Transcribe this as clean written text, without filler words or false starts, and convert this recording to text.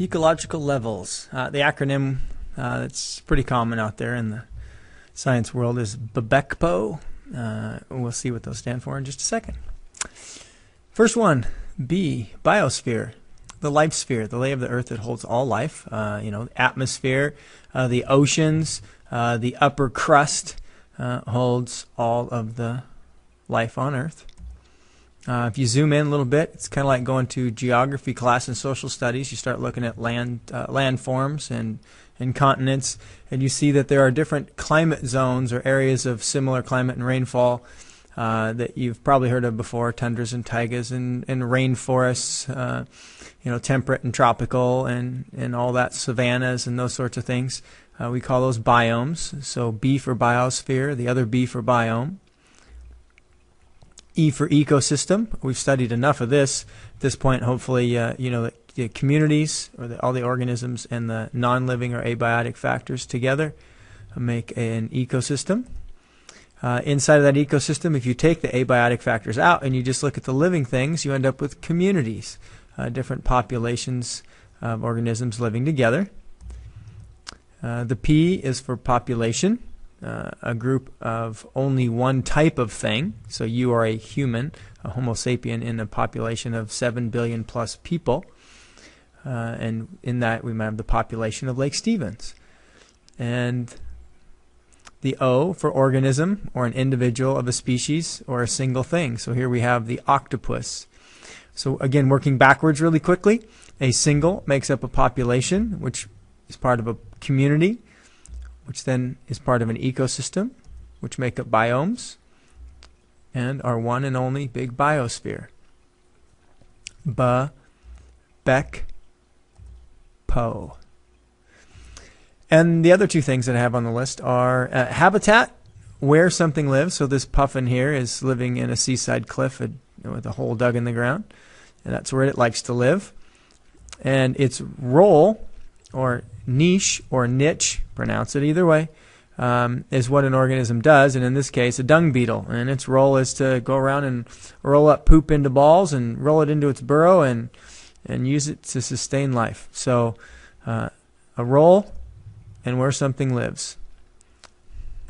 Ecological Levels. The acronym that's pretty common out there in the science world is BBECPO. We'll see what those stand for in just a second. First one, B, Biosphere. The life sphere, the layer of the earth that holds all life. Atmosphere, the oceans, the upper crust holds all of the life on Earth. If you zoom in a little bit, it's kind of like going to geography class and social studies. You start looking at landforms and continents, and you see that there are different climate zones or areas of similar climate and rainfall that you've probably heard of before: tundras and taigas and rainforests, temperate and tropical, and all that, savannas and those sorts of things. We call those biomes. So B for biosphere, the other B for biome. E for ecosystem. We've studied enough of this at this point. Hopefully, the communities, or all the organisms and the non-living or abiotic factors together make an ecosystem. Inside of that ecosystem, if you take the abiotic factors out and you just look at the living things, you end up with communities, different populations of organisms living together. The P is for population. A group of only one type of thing. So you are a human, a Homo sapien, in a population of 7 billion plus people. And in that we might have the population of Lake Stevens. And the O for organism, or an individual of a species or a single thing. So here we have the octopus. So again, working backwards really quickly, a single makes up a population, which is part of a community, which then is part of an ecosystem, which make up biomes, and our one and only big biosphere. BBECPO. And the other two things that I have on the list are habitat, where something lives. So this puffin here is living in a seaside cliff with a hole dug in the ground, and that's where it likes to live. And its role, or niche or niche, pronounce it either way, is what an organism does, and in this case a dung beetle, and its role is to go around and roll up poop into balls and roll it into its burrow and use it to sustain life. So a role and where something lives.